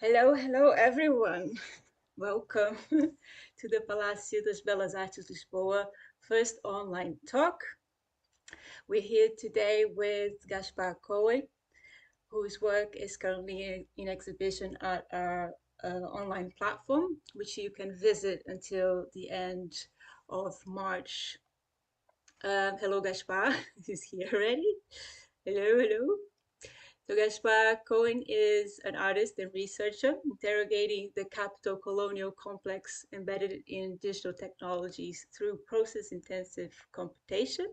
Hello, hello everyone. Welcome to the Palácio das Belas Artes Lisboa first online talk. We're here today with Gaspar Cohen, whose work is currently in exhibition at our online platform, which you can visit until the end of March. Hello, Gaspar. He's here already. Hello, hello. So Gaspar Cohen is an artist and researcher interrogating the capital-colonial complex embedded in digital technologies through process-intensive computation.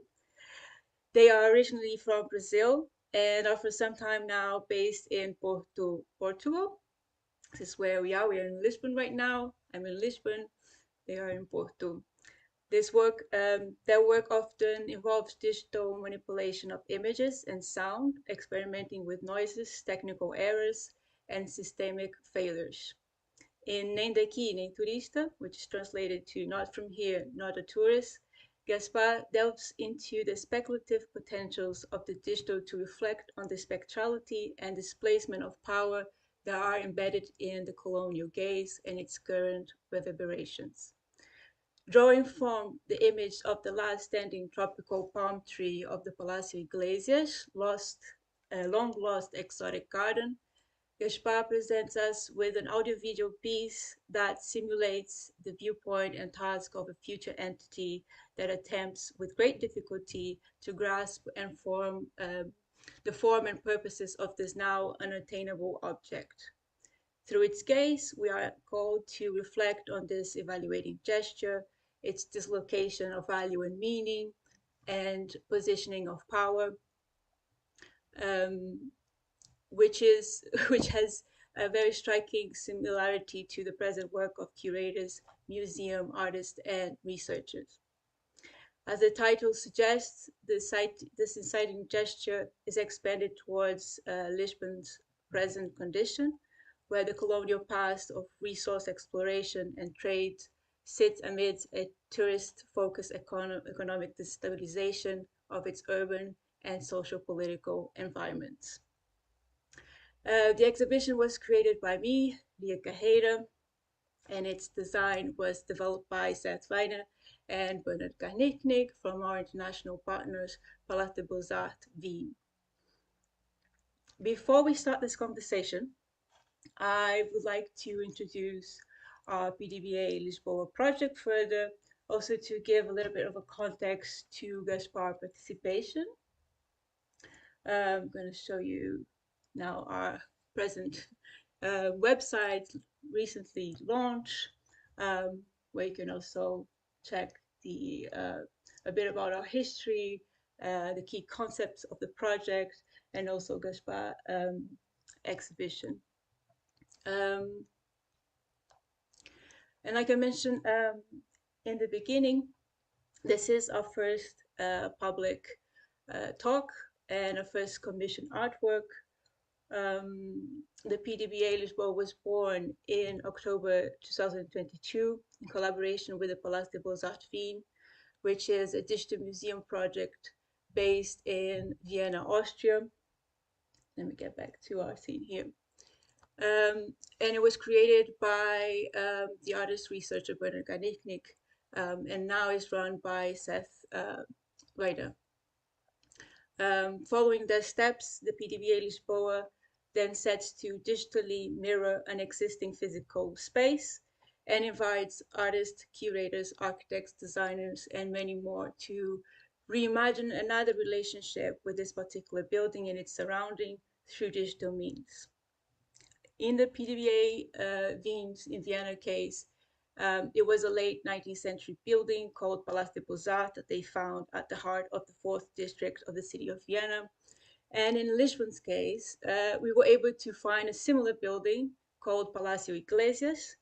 They are originally from Brazil and are for some time now based in Porto, Portugal. This is where we are. We are in Lisbon right now. I'm in Lisbon. They are in Porto. Their work often involves digital manipulation of images and sound, experimenting with noises, technical errors, and systemic failures. In Nem Daqui, Nem Turista, which is translated to Not From Here, Not a Tourist, Gaspar delves into the speculative potentials of the digital to reflect on the spectrality and displacement of power that are embedded in the colonial gaze and its current reverberations. Drawing from the image of the last standing tropical palm tree of the Palacio Iglesias, long lost exotic garden, Gaspar presents us with an audiovisual piece that simulates the viewpoint and task of a future entity that attempts with great difficulty to grasp and form the form and purposes of this now unattainable object. Through its gaze, we are called to reflect on this evaluating gesture, its dislocation of value and meaning, and positioning of power, um, which is which has a very striking similarity to the present work of curators, museum artists, and researchers. As the title suggests, this inciting gesture is expanded towards Lisbon's present condition, where the colonial past of resource exploration and trade sits amidst a tourist-focused economic destabilization of its urban and social-political environments. The exhibition was created by me, Lia Carreira, and its design was developed by Seth Weiner and Bernard Karnicknik from our international partners, Palais de Beaux-Arts Wien. Before we start this conversation, I would like to introduce our PdBA Lisboa project further, also to give a little bit of a context to Gaspar participation. I'm going to show you now our present website recently launched, where you can also check a bit about our history, the key concepts of the project, and also Gaspar exhibition. And like I mentioned in the beginning, this is our first public talk and a first commissioned artwork. The PdBA Lisboa was born in October 2022 in collaboration with the Palais de Beaux-Arts Wien, which is a digital museum project based in Vienna, Austria. Let me get back to our scene here. And it was created by the artist researcher Bernard Ganiknik, and now is run by Seth Weiner. Following their steps, the PdBA Lisboa then sets to digitally mirror an existing physical space and invites artists, curators, architects, designers, and many more to reimagine another relationship with this particular building and its surrounding through digital means. In the PdBA Wien's in Vienna case, it was a late 19th century building called Palais de Beaux-Arts that they found at the heart of the 4th district of the city of Vienna. And in Lisbon's case, we were able to find a similar building called Palacio Iglesias,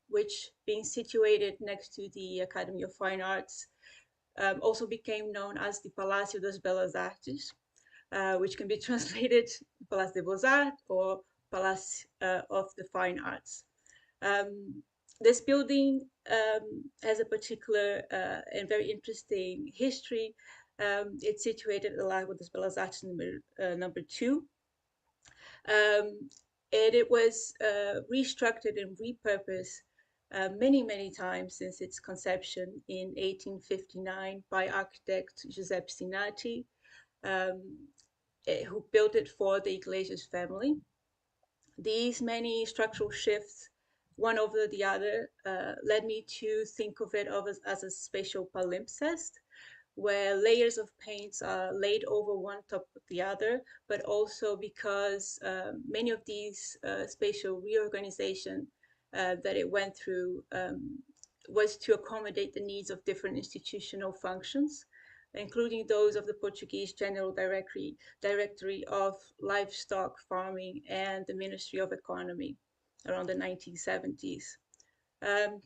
which, being situated next to the Academy of Fine Arts, also became known as the Palacio das Belas Artes, which can be translated Palais de Beaux-Arts or Palace of the Fine Arts. This building has a particular and very interesting history. It's situated at the Lago das Belas Artes number 2. and it was restructured and repurposed many times since its conception in 1859 by architect Giuseppe Sinati, who built it for the Iglesias family. These many structural shifts, one over the other, led me to think of it as a spatial palimpsest, where layers of paints are laid over one top of the other, but also because many of these spatial reorganization that it went through was to accommodate the needs of different institutional functions, including those of the Portuguese General Directory of Livestock Farming and the Ministry of Economy around the 1970s.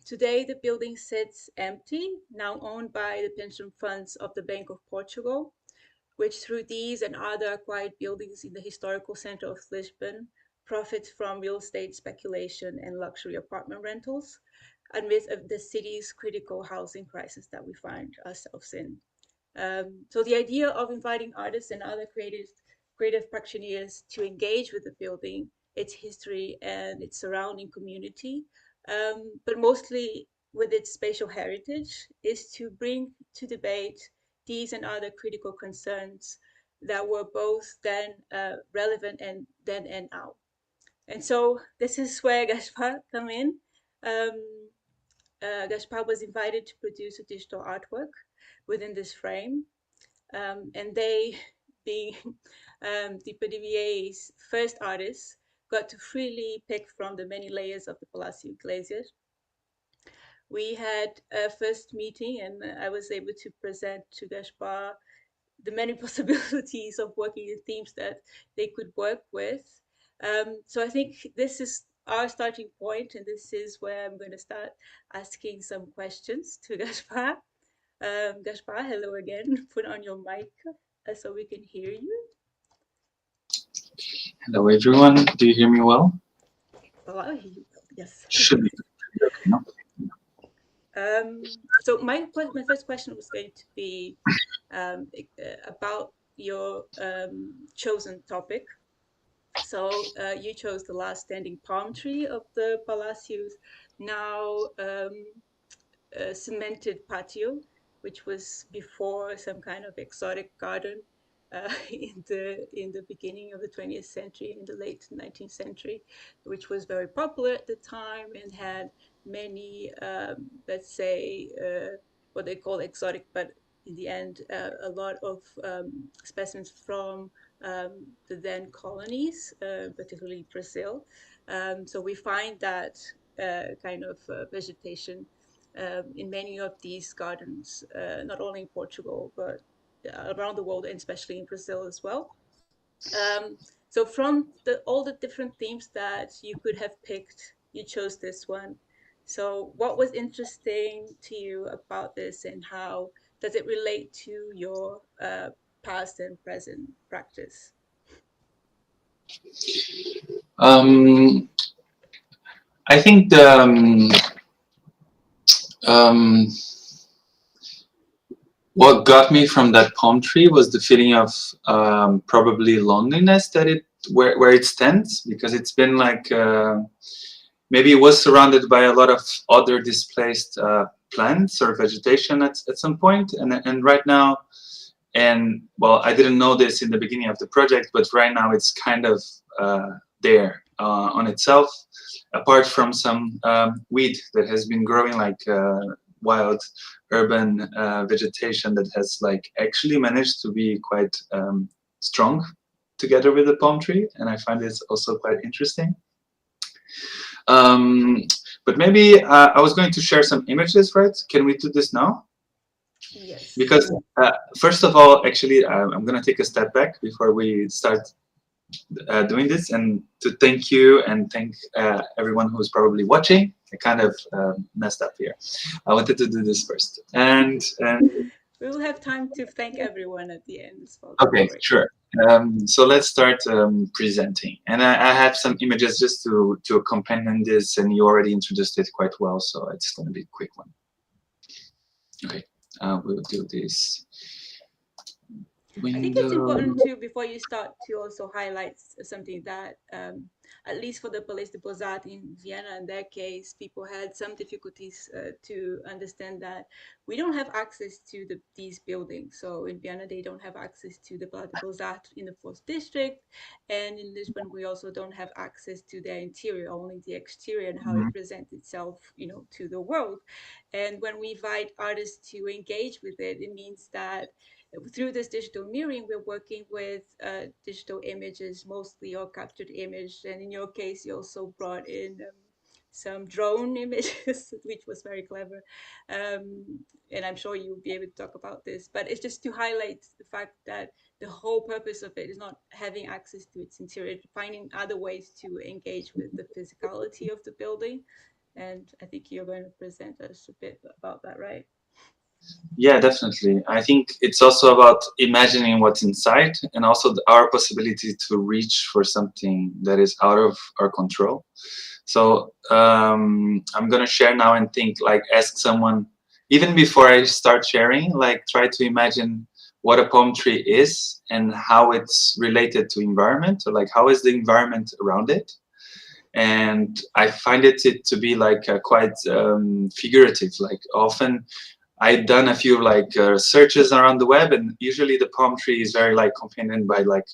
Today, the building sits empty, now owned by the pension funds of the Bank of Portugal, which through these and other acquired buildings in the historical center of Lisbon, profits from real estate speculation and luxury apartment rentals, amidst the city's critical housing crisis that we find ourselves in. So the idea of inviting artists and other creative practitioners to engage with the building, its history and its surrounding community, but mostly with its spatial heritage, is to bring to debate these and other critical concerns that were both then relevant and then and now. And so this is where Gaspar come in. Gaspar was invited to produce a digital artwork within this frame, and they, being the PdBA's first artists, got to freely pick from the many layers of the Palacio Iglesias. We had a first meeting, and I was able to present to Gaspar the many possibilities of working in themes that they could work with. So I think this is our starting point, and this is where I'm going to start asking some questions to Gaspar. Gaspar, hello again. Put on your mic so we can hear you. Hello, everyone. Do you hear me well? Oh, I hear you well. Yes. Should be okay, no? So my first question was going to be about your chosen topic. So you chose the last standing palm tree of the Palacios, now cemented patio, which was before some kind of exotic garden in the beginning of the 20th century, in the late 19th century, which was very popular at the time and had many, let's say, what they call exotic, but in the end, a lot of specimens from the then colonies, particularly Brazil. So we find that kind of vegetation in many of these gardens, not only in Portugal, but around the world, and especially in Brazil as well. So from all the different themes that you could have picked, you chose this one. So what was interesting to you about this, and how does it relate to your past and present practice? I think what got me from that palm tree was the feeling of probably loneliness that where it stands, because it's been like maybe it was surrounded by a lot of other displaced plants or vegetation at some point, and right now, and well, I didn't know this in the beginning of the project, but right now it's kind of there on itself, apart from some weed that has been growing like wild urban vegetation that has like actually managed to be quite strong together with the palm tree, and I find this also quite interesting. But maybe I was going to share some images, right? Can we do this now? Yes. Because first of all, actually, I'm going to take a step back before we start doing this, and to thank you and thank everyone who's probably watching. I kind of messed up here. I wanted to do this first, and we will have time to thank everyone at the end as well. Okay, sure. So let's start presenting, and I have some images just to accompany this, and you already introduced it quite well, so it's going to be a quick one. Okay, we'll do this. Window. I think it's important too, before you start, to also highlight something that at least for the Palais de Beaux-Arts in Vienna, in that case, people had some difficulties to understand that we don't have access to these buildings. So in Vienna, they don't have access to the Palais de Beaux-Arts in the fourth district. And in Lisbon, we also don't have access to their interior, only the exterior and how Mhm. it presents itself, to the world. And when we invite artists to engage with it, it means that through this digital mirroring, we're working with digital images, mostly, or captured image. And in your case, you also brought in some drone images, which was very clever. And I'm sure you'll be able to talk about this, but it's just to highlight the fact that the whole purpose of it is not having access to its interior, finding other ways to engage with the physicality of the building. And I think you're going to present us a bit about that, right? Yeah, definitely. I think it's also about imagining what's inside, and also our possibility to reach for something that is out of our control. So I'm gonna share now and think, like, ask someone, even before I start sharing, like, try to imagine what a palm tree is and how it's related to environment, or like how is the environment around it. And I find it to be like quite figurative. Like, often I've done a few like searches around the web, and usually the palm tree is very like accompanied by like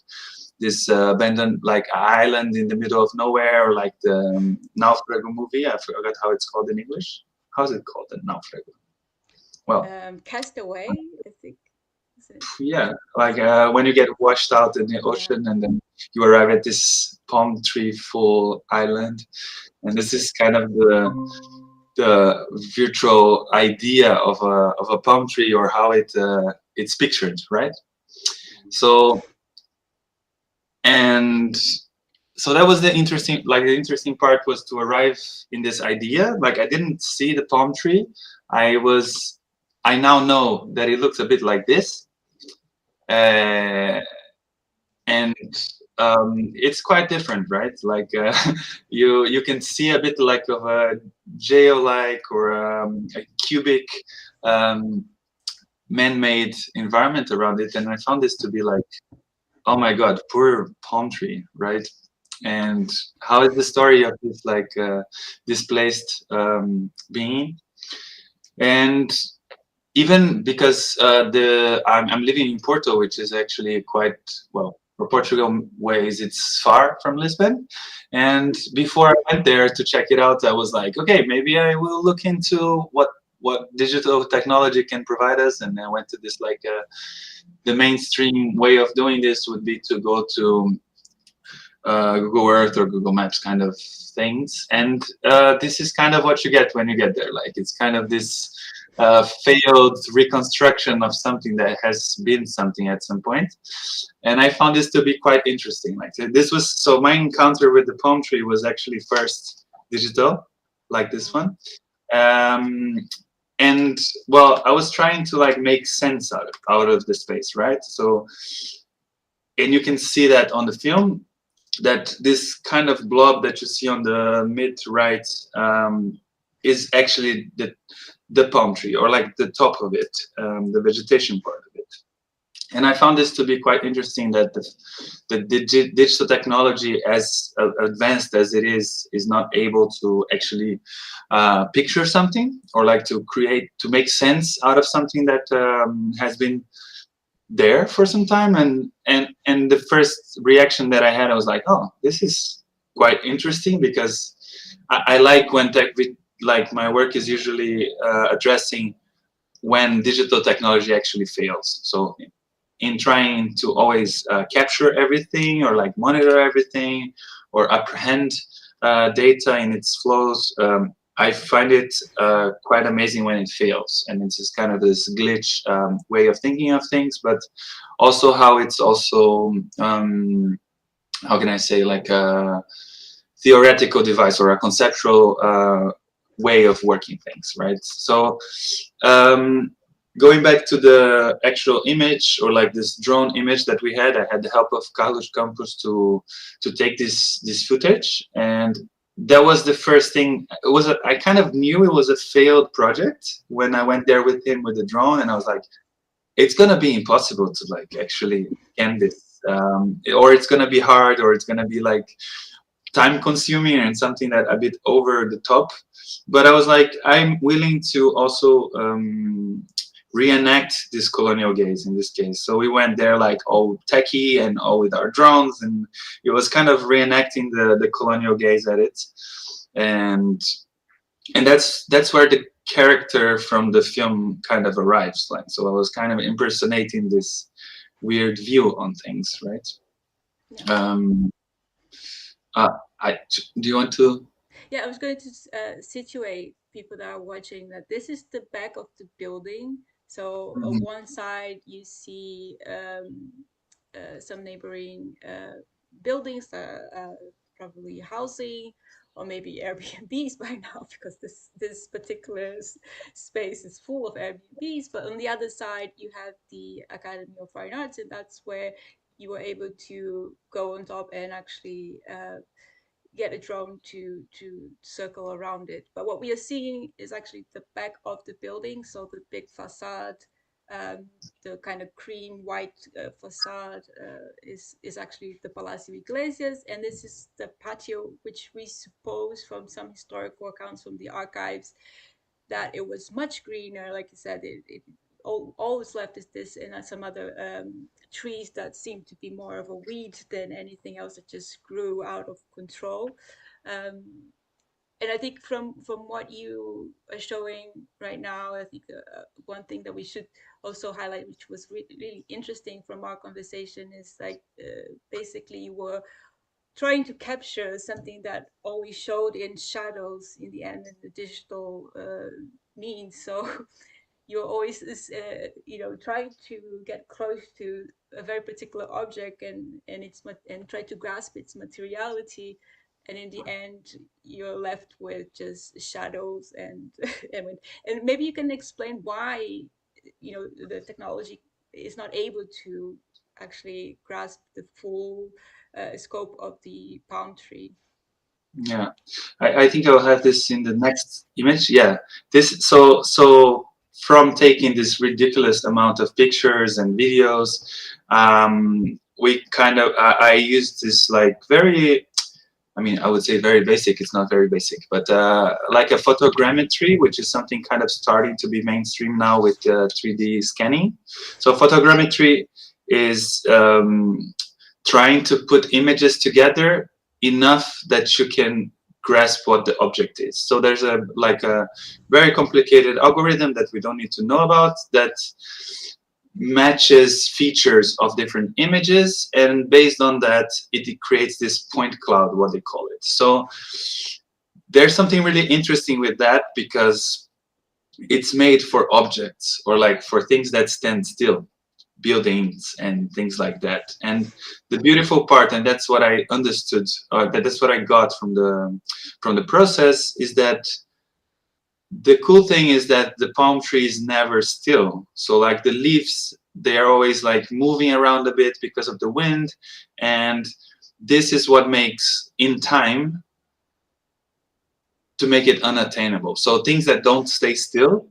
this abandoned like island in the middle of nowhere, or like the Naufrago movie. I forgot how it's called in English. How's it called? The Naufrago. Well, Castaway, I think. Is it? yeah, like when you get washed out in the Yeah. ocean, and then you arrive at this palm tree full island, and this is kind of the virtual idea of a palm tree, or how it's pictured, right? So, and so that was the interesting part, was to arrive in this idea. Like, I didn't see the palm tree. I now know that it looks a bit like this, uh, and it's quite different, right? Like you can see a bit like of a geo-like, or a cubic um, man-made environment around it, and I found this to be like, oh my god, poor palm tree, right? And how is the story of this like displaced being? And even because I'm living in Porto, which is actually quite, well, for Portugal ways, it's far from Lisbon. And before I went there to check it out, I was like, okay, maybe I will look into what digital technology can provide us. And I went to this like the mainstream way of doing this would be to go to Google Earth or Google Maps kind of things. And this is kind of what you get when you get there. Like, it's kind of this failed reconstruction of something that has been something at some point. And I found this to be quite interesting. Like, this was, so my encounter with the palm tree was actually first digital, like this one. And well, I was trying to like make sense out of the space, right? So, and you can see that on the film, that this kind of blob that you see on the mid right is actually the palm tree, or like the top of it, the vegetation part of it. And I found this to be quite interesting, that the digital technology, as advanced as it is not able to actually picture something, or like to make sense out of something that has been there for some time. And the first reaction that I had, I was like, oh, this is quite interesting, because I like when like my work is usually addressing when digital technology actually fails. So in trying to always capture everything, or like monitor everything, or apprehend data in its flows, I find it quite amazing when it fails. And it's just kind of this glitch way of thinking of things, but also how it's also, how can I say, like a theoretical device, or a conceptual way of working things, right? So going back to the actual image, or like this drone image that we had, I had the help of Carlos Campos to take this footage. And that was the first thing. I kind of knew it was a failed project when I went there with him with the drone, and I was like, it's gonna be impossible to like actually scan this, or it's gonna be hard, or it's gonna be like time consuming and something that a bit over the top. But I was like, I'm willing to also reenact this colonial gaze in this case. So we went there like all techie and all with our drones, and it was kind of reenacting the colonial gaze at it. And that's where the character from the film kind of arrives. Like, so I was kind of impersonating this weird view on things, right? Yeah. Um, I do you want to? Yeah, I was going to situate people that are watching that this is the back of the building. So on Mhm. one side you see some neighboring buildings that are probably housing or maybe Airbnbs by now, because this particular space is full of Airbnbs. But on the other side you have the Academy of Fine Arts, and that's where you were able to go on top and actually get a drone to circle around it. But what we are seeing is actually the back of the building, so the big facade, um, the kind of cream white facade is actually the Palacio Iglesias, and this is the patio, which we suppose from some historical accounts from the archives that it was much greener. Like you said, all that's left is this and some other trees that seem to be more of a weed than anything else that just grew out of control. Um, and I think from what you are showing right now, I think one thing that we should also highlight, which was really interesting from our conversation, is like basically you were trying to capture something that always showed in shadows in the end in the digital means. So you're always trying to get close to a very particular object and and try to grasp its materiality, and in the end you're left with just shadows and and maybe you can explain why the technology is not able to actually grasp the full scope of the palm tree. Yeah, I think I'll have this in the next image. Yeah, this so from taking this ridiculous amount of pictures and videos, we kind of I used this like very, I mean, I would say very basic. It's not very basic, but like a photogrammetry, which is something kind of starting to be mainstream now with 3D scanning. So photogrammetry is trying to put images together enough that you can grasp what the object is. So there's a like a very complicated algorithm that we don't need to know about that matches features of different images, and based on that it creates this point cloud, what they call it. So there's something really interesting with that because it's made for objects or like for things that stand still, buildings and things like that. And the beautiful part, and that's what I understood, that's what I got from the process, is that the cool thing is that the palm tree is never still. So like the leaves, they are always like moving around a bit because of the wind, and this is what makes in time to make it unattainable. So things that don't stay still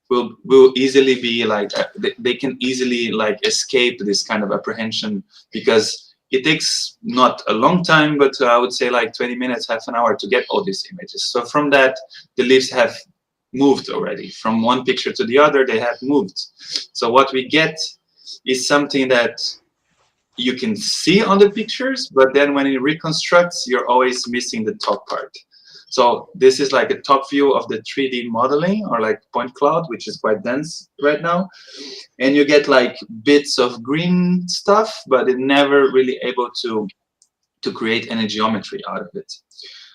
will easily be like they can easily like escape this kind of apprehension, because it takes not a long time, but I would say like 20 minutes, half an hour to get all these images. So from that, the leaves have moved already. From one picture to the other, they have moved. So what we get is something that you can see on the pictures, but then when it reconstructs, you're always missing the top part. So this is like a top view of the 3D modeling, or like point cloud, which is quite dense right now. And you get like bits of green stuff, but it never really able to create any geometry out of it.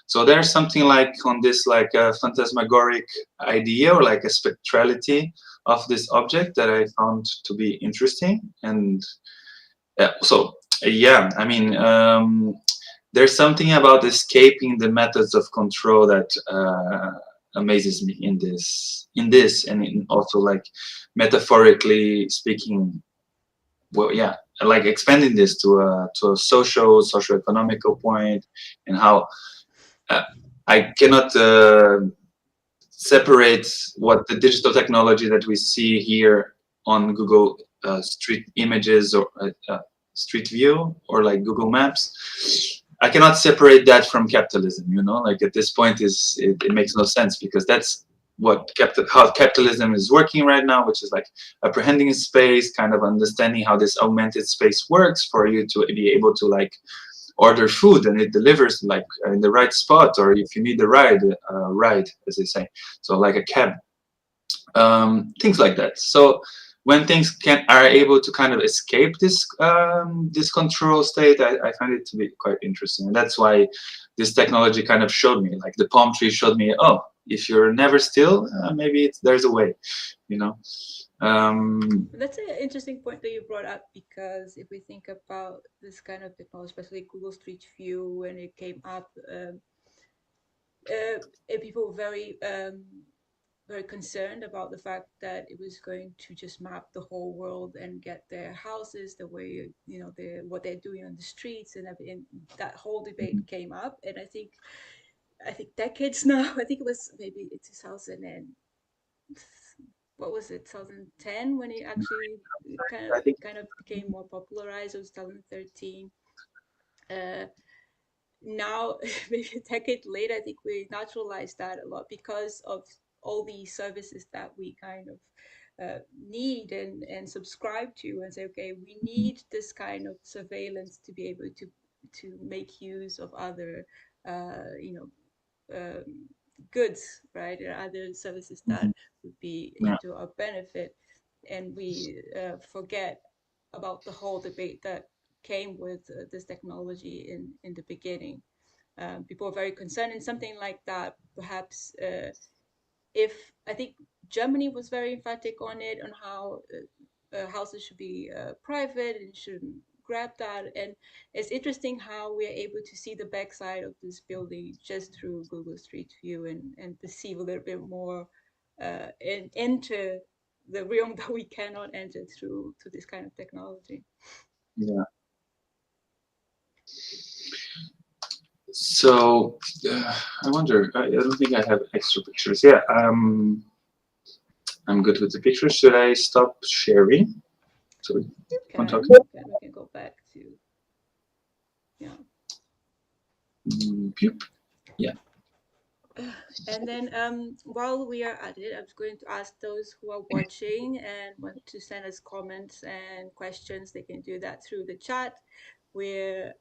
So there's something like on this like a phantasmagoric idea, or like a spectrality of this object that I found to be interesting. And so yeah, I mean, there's something about escaping the methods of control that amazes me in this, and also like metaphorically speaking. Well, yeah, like expanding this to a socio-economical point, and how uh, I cannot separate what the digital technology that we see here on Google Street Images or Street View or like Google Maps I cannot separate that from capitalism, you know, like at this point it makes no sense, because that's what how capitalism is working right now, which is like apprehending space, kind of understanding how this augmented space works for you to be able to like order food and it delivers like in the right spot, or if you need a ride, as they say, so like a cab, things like that. So when things are able to kind of escape this this control state, I find it to be quite interesting, and that's why this technology kind of showed me, like the palm tree showed me, oh, if you're never still, maybe there's a way, you know. That's an interesting point that you brought up, because if we think about this kind of technology, especially Google Street View, when it came up, and people were very concerned about the fact that it was going to just map the whole world and get their houses, the way, you know, what they're doing on the streets and everything. That whole debate came up, and I think decades now. I think it was maybe 2000 and what was it, 2010, when it actually I think kind of became more popularized. It was 2013. Uh, Now, maybe a decade later, I think we naturalized that a lot because of all the services that we kind of need and subscribe to, and say, okay, we need this kind of surveillance to be able to make use of other, you know, goods, right? There are other services that would be yeah, into our benefit, and we forget about the whole debate that came with this technology in the beginning. People are very concerned, and something like that, perhaps, if I think Germany was very emphatic on it, on how houses should be private and shouldn't grab that. And it's interesting how we are able to see the backside of this building just through Google Street View, and perceive a little bit more and enter the realm that we cannot enter through this kind of technology. yeah. So I wonder, I don't think I have extra pictures. Yeah, I'm good with the pictures. Should I stop sharing? So we can talk. We can go back to, yeah. Yeah. And then while we are at it, I'm going to ask those who are watching and want to send us comments and questions. They can do that through the chat. We're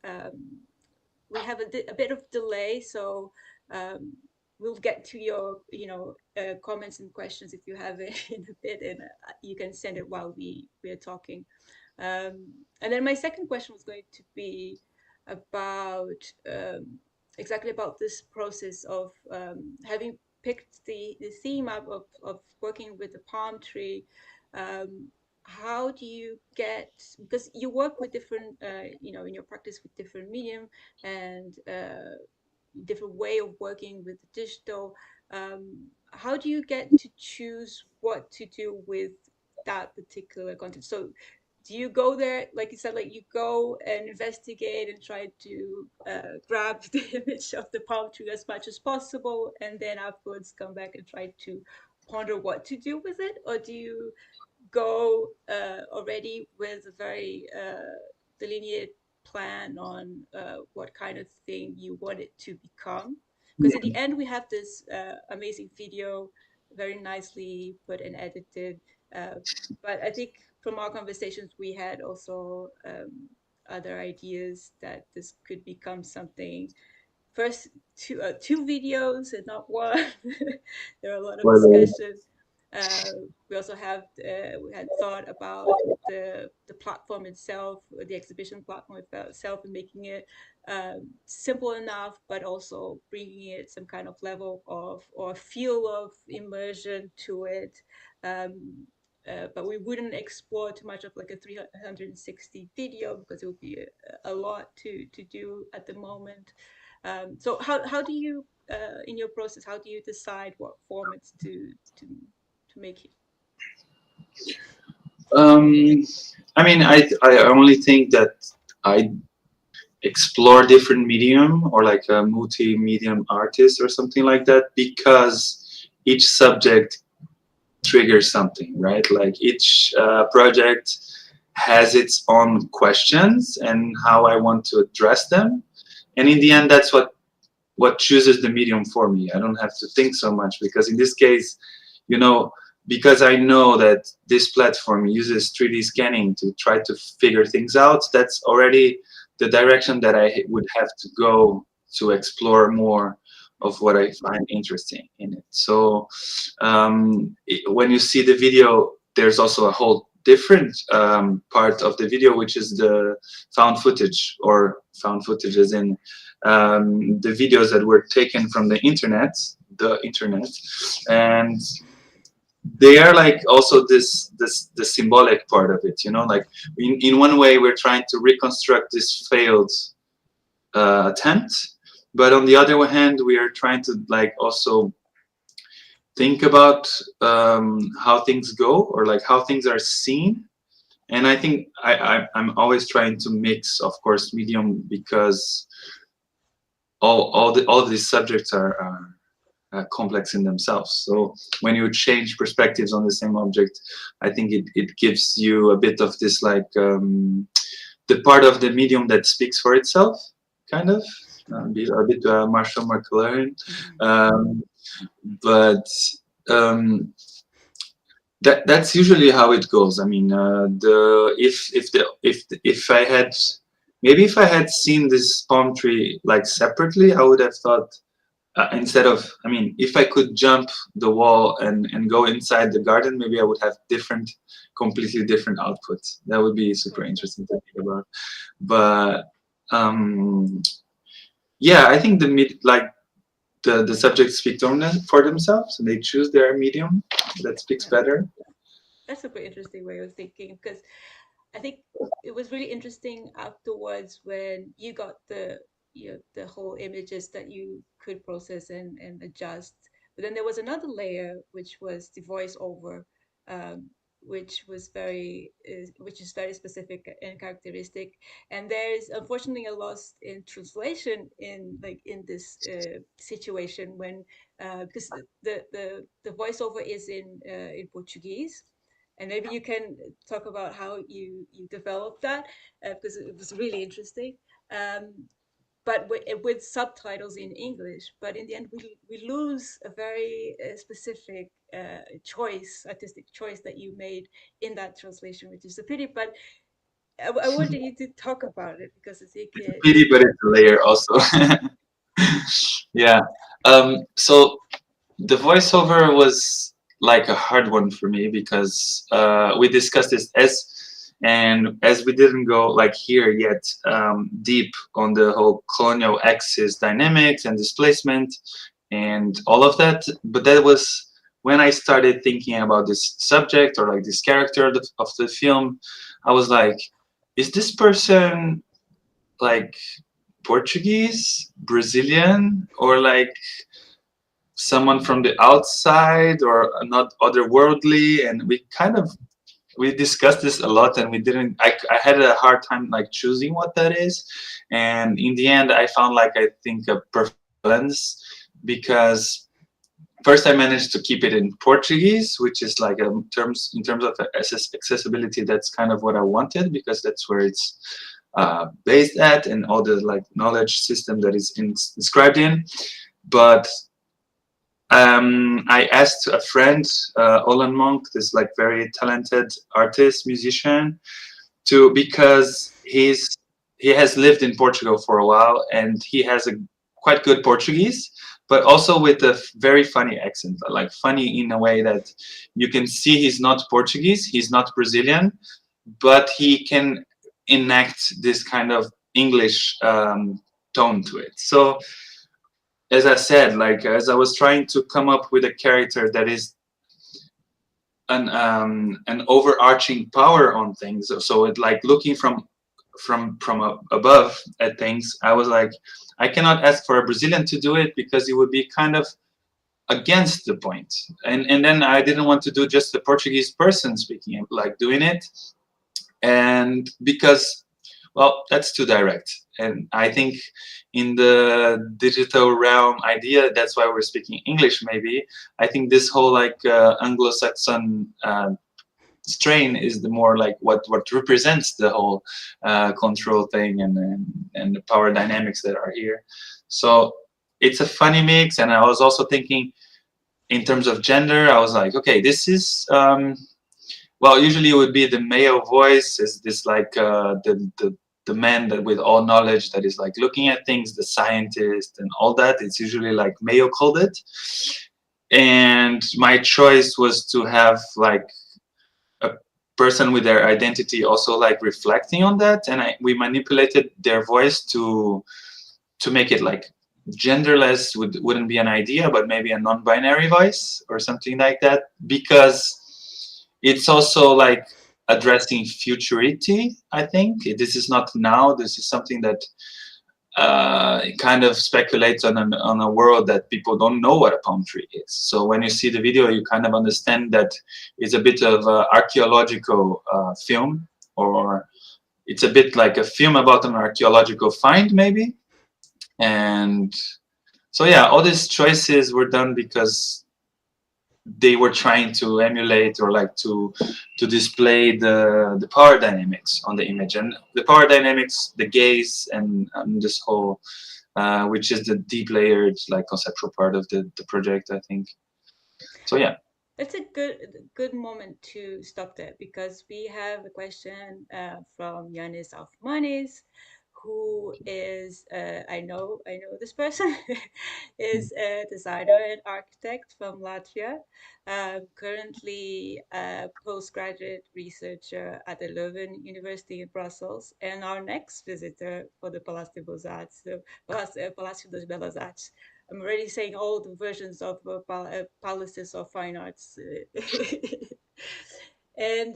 we have a bit of delay, so um, we'll get to your comments and questions if you have it in a bit, and you can send it while we're talking. And then my second question was going to be about exactly about this process of having picked the theme up of working with the palm tree. How do you get, because you work with different, in your practice with different medium and different way of working with the digital. How do you get to choose what to do with that particular content? So do you go there, like you said, like you go and investigate and try to grab the image of the palm tree as much as possible, and then afterwards come back and try to ponder what to do with it? Or do you go already with a very delineated plan on what kind of thing you want it to become? Because in the end, we have this amazing video, very nicely put and edited. Uh, but I think from our conversations, we had also other ideas that this could become something. First, two videos and not one. There are a lot of discussion. We also have we had thought about the platform itself, or the exhibition platform itself, and making it simple enough, but also bringing it some kind of level of or feel of immersion to it. Um, but we wouldn't explore too much of like a 360 video, because it would be a lot to do at the moment. So how do you in your process, how do you decide what formats to make it? I mean, I only think that I explore different medium, or like a multi-medium artist or something like that, because each subject triggers something, right? Like each project has its own questions and how I want to address them. And in the end, that's what chooses the medium for me. I don't have to think so much, because in this case, you know, because I know that this platform uses 3D scanning to try to figure things out, that's already the direction that I would have to go to explore more of what I find interesting in it. So when you see the video, there's also a whole different part of the video, which is the found footage, or found footage as in the videos that were taken from the internet, and they are like also the symbolic part of it, you know, like in one way we're trying to reconstruct this failed attempt, but on the other hand we are trying to like also think about how things go, or like how things are seen. And I think I'm always trying to mix, of course, medium, because all these subjects are complex in themselves. So when you change perspectives on the same object, I think it gives you a bit of this like the part of the medium that speaks for itself, kind of. A bit Marshall McLuhan, but that's usually how it goes. I mean, if I had, maybe if I had seen this palm tree like separately, I would have thought, instead of, I mean, if I could jump the wall and go inside the garden, maybe I would have completely different outputs. That would be super interesting to think about. But yeah, I think the subjects speak for themselves, and they choose their medium that speaks better. That's a pretty interesting way of thinking, because I think it was really interesting afterwards when you got the whole images that you could process and adjust. But then there was another layer, which was the voiceover, um, which is very specific and characteristic. And there's unfortunately a loss in translation in this situation, when because the voiceover is in Portuguese, and maybe you can talk about how you developed that, because it was really interesting. But with subtitles in English. But in the end, we lose a very specific artistic choice that you made in that translation, which is a pity. But I wanted you to talk about it, because I think It's a pity, but it's a layer also. Yeah. So the voiceover was like a hard one for me, because we discussed this as we didn't go like here yet deep on the whole colonial axis dynamics and displacement and all of that. But that was when I started thinking about this subject, or like this character of the film. I was like, is this person like Portuguese, Brazilian, or like someone from the outside, or not otherworldly? And we discussed this a lot, and we didn't. I had a hard time like choosing what that is, and in the end, I found like I think a perfect balance, because first I managed to keep it in Portuguese, which is like in terms of accessibility, that's kind of what I wanted, because that's where it's based at, and all the like knowledge system that is inscribed in. But I asked a friend, Olan Monk, this like very talented artist, musician, because he has lived in Portugal for a while, and he has a quite good Portuguese, but also with a very funny accent, like funny in a way that you can see he's not Portuguese, he's not Brazilian, but he can enact this kind of English tone to it. So as I said, like as I was trying to come up with a character that is an overarching power on things, so it like looking from above at things, I was like, I cannot ask for a Brazilian to do it, because it would be kind of against the point. And then I didn't want to do just the Portuguese person speaking, like doing it, and because, well, that's too direct. And I think in the digital realm idea, that's why we're speaking English maybe. I think this whole like Anglo-Saxon strain is the more like what represents the whole control thing and the power dynamics that are here. So it's a funny mix. And I was also thinking in terms of gender, I was like, okay, this is well, usually it would be the male voice is this like the man that with all knowledge that is like looking at things, the scientist and all that. It's usually like male coded. And my choice was to have like a person with their identity also like reflecting on that, and we manipulated their voice to make it like genderless wouldn't be an idea, but maybe a non-binary voice or something like that, because it's also like addressing futurity. I think this is not now, this is something that it kind of speculates on a world that people don't know what a palm tree is. So when you see the video, you kind of understand that it's a bit of an archaeological film, or it's a bit like a film about an archaeological find, maybe. And so yeah, all these choices were done because they were trying to emulate or like to display the power dynamics on the image, and the power dynamics, the gaze, and this whole which is the deep layered like conceptual part of the project, I think. So yeah. It's a good moment to stop there, because we have a question from Yanis Alfmanis, who is I know this person is a designer and architect from Latvia, currently a postgraduate researcher at the Leuven University in Brussels, and our next visitor for the Palácio dos Artes, the Palácio das Belas Artes. I'm already saying all the versions of palaces of fine arts. And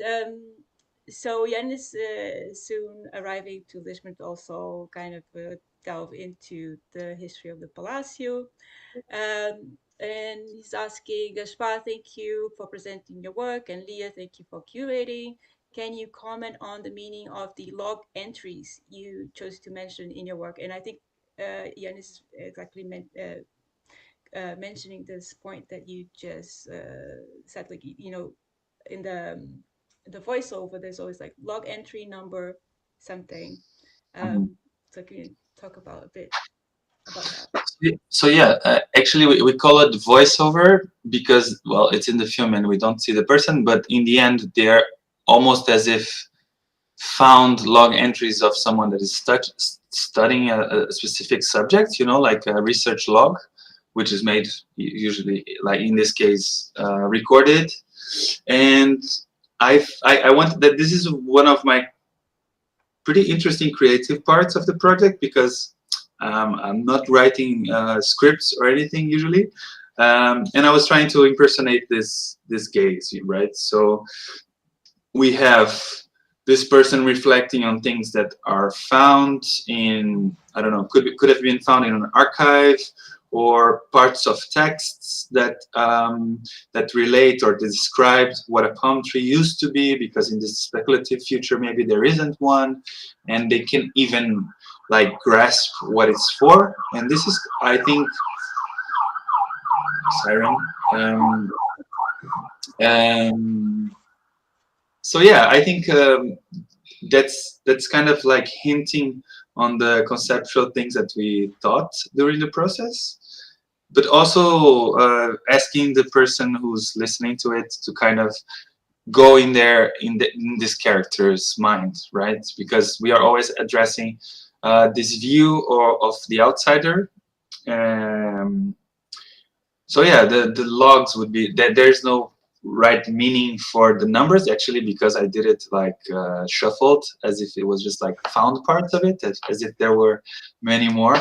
so Jan is soon arriving to Lisbon to also kind of delve into the history of the Palacio. And he's asking, Gaspar, thank you for presenting your work, and Lia, thank you for curating. Can you comment on the meaning of the log entries you chose to mention in your work? And I think Jan is exactly mentioning this point that you just said, like, in the voiceover, there's always like log entry number something. Mhm. So can you talk about a bit about that? So yeah, actually we call it voiceover because, well, it's in the film and we don't see the person, but in the end they're almost as if found log entries of someone that is studying a specific subject, like a research log, which is made usually, like in this case, recorded. And I wanted that this is one of my pretty interesting creative parts of the project, because I'm not writing scripts or anything usually, and I was trying to impersonate this gaze, right? So we have this person reflecting on things that are found in, I don't know, could have been found in an archive, or parts of texts that that relate or describe what a palm tree used to be, because in this speculative future maybe there isn't one, and they can even like grasp what it's for. And this is, I think, siren. So yeah, I think that's kind of like hinting on the conceptual things that we thought during the process, but also asking the person who's listening to it to kind of go in there in this character's mind, right? Because we are always addressing this view of the outsider. So yeah, the logs would be that there's no right meaning for the numbers, actually, because I did it like shuffled, as if it was just like found parts of it, as if there were many more.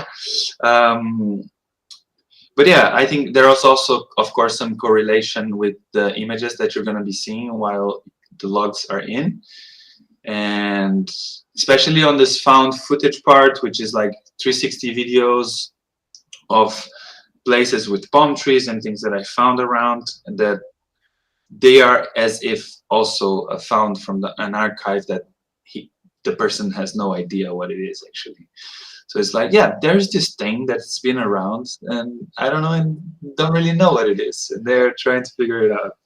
But yeah, I think there is also, of course, some correlation with the images that you're going to be seeing while the logs are in. And especially on this found footage part, which is like 360 videos of places with palm trees and things that I found around, that they are as if also found from an archive that the person has no idea what it is actually. So it's like, yeah, there's this thing that's been around and I don't know, and don't really know what it is. And they're trying to figure it out.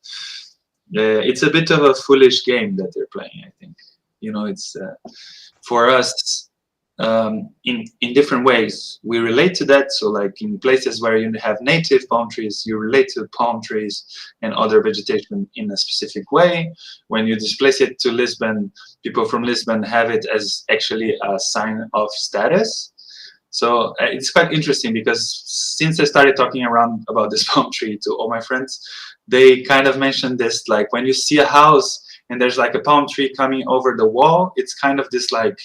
it's a bit of a foolish game that they're playing, I think. You know, it's for us, in different ways we relate to that. So like in places where you have native palm trees, you relate to palm trees and other vegetation in a specific way. When you displace it to Lisbon, people from Lisbon have it as actually a sign of status. So it's quite interesting, because since I started talking around about this palm tree to all my friends, they kind of mentioned this, like when you see a house and there's like a palm tree coming over the wall, it's kind of this like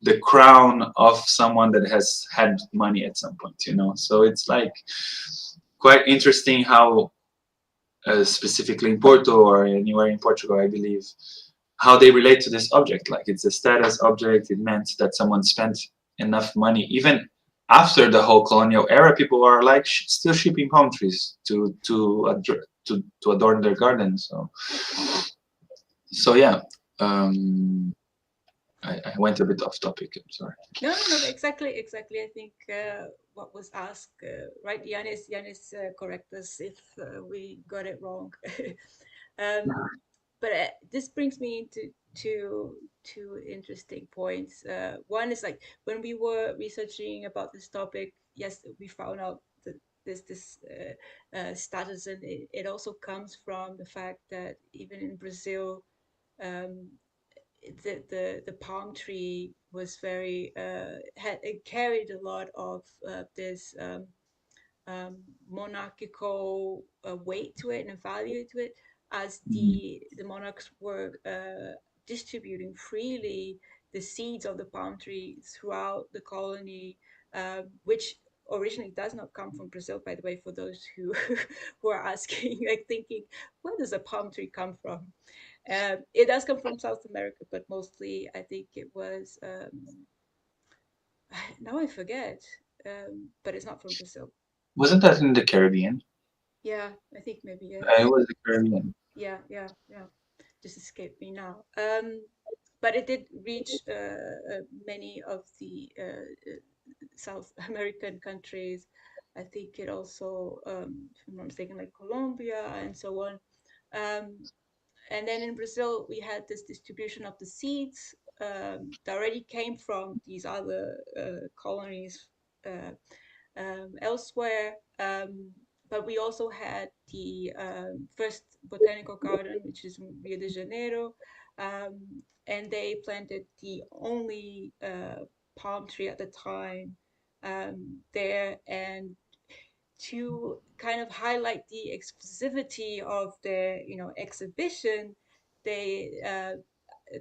the crown of someone that has had money at some point, you know. So it's like quite interesting how specifically in Porto or anywhere in Portugal, I believe, how they relate to this object. Like it's a status object. It meant that someone spent enough money. Even after the whole colonial era, people are like still shipping palm trees to adorn their garden. So yeah. I went a bit off topic. I'm sorry. No, exactly. I think what was asked, right? Yanis, correct us if we got it wrong. But this brings me into two interesting points. One is like when we were researching about this topic, yes, we found out that this status, and it also comes from the fact that even in Brazil, um, the palm tree was very had it carried a lot of this monarchical weight to it and value to it, as the monarchs were distributing freely the seeds of the palm tree throughout the colony, which originally does not come from Brazil, by the way, for those who who are asking, like thinking, where does a palm tree come from? It does come from South America, but mostly I think it was now I forget, but it's not from Brazil. Wasn't that in the Caribbean? Yeah, I think maybe yes. It was the Caribbean. Yeah. Just escaped me now. But it did reach many of the South American countries. I think it also, if I'm not mistaken, like Colombia and so on. Um, and then in Brazil, we had this distribution of the seeds that already came from these other colonies uh, elsewhere. But we also had the first botanical garden, which is in Rio de Janeiro, and they planted the only palm tree at the time there. And to kind of highlight the exclusivity of their, exhibition, they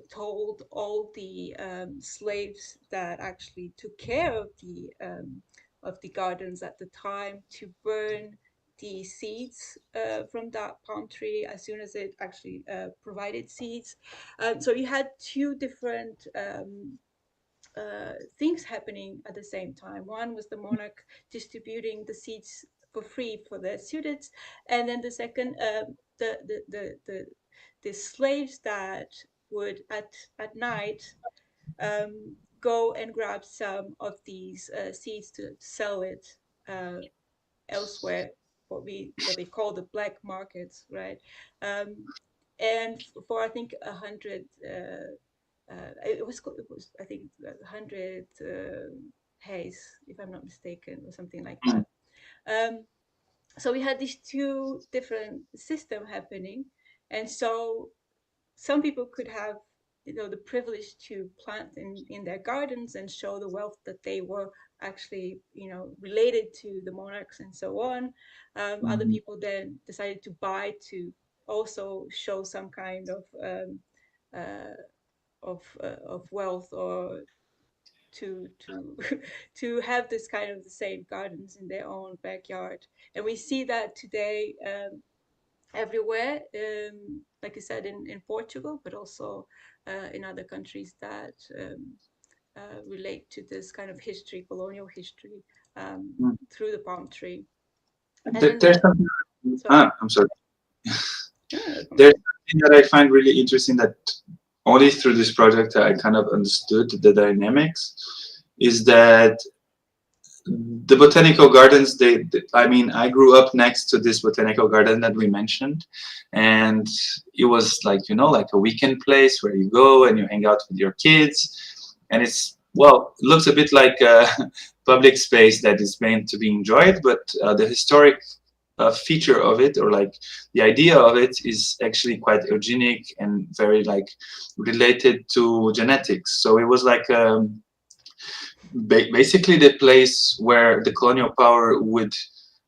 told all the slaves that actually took care of the gardens at the time to burn the seeds from that palm tree as soon as it actually provided seeds. So you had two different things happening at the same time. One was the monarch distributing the seeds for free for their students, and then the second, the slaves that would at night go and grab some of these seeds to sell it uh, elsewhere, what they call the black markets, right? And for I think 100 it was I think 100 haze, if I'm not mistaken, or something like that. Um, so we had these two different system happening, and so some people could have the privilege to plant in their gardens and show the wealth that they were actually related to the monarchs and so on. Other people then decided to buy to also show some kind uh, of wealth, or to to have this kind of the same gardens in their own backyard. And we see that today everywhere, like I said, in Portugal, but also in other countries that relate to this kind of history, colonial history, through the palm tree. And then There's the something. sorry, I'm sorry. no, There's something that I find really interesting, that only through this project I kind of understood the dynamics, is that the botanical gardens, I mean, I grew up next to this botanical garden that we mentioned, and it was like, you know, like a weekend place where you go and you hang out with your kids, and it's, well, it looks a bit like a public space that is meant to be enjoyed, but the historic feature of it, or like the idea of it, is actually quite eugenic and very like related to genetics. So it was like basically the place where the colonial power would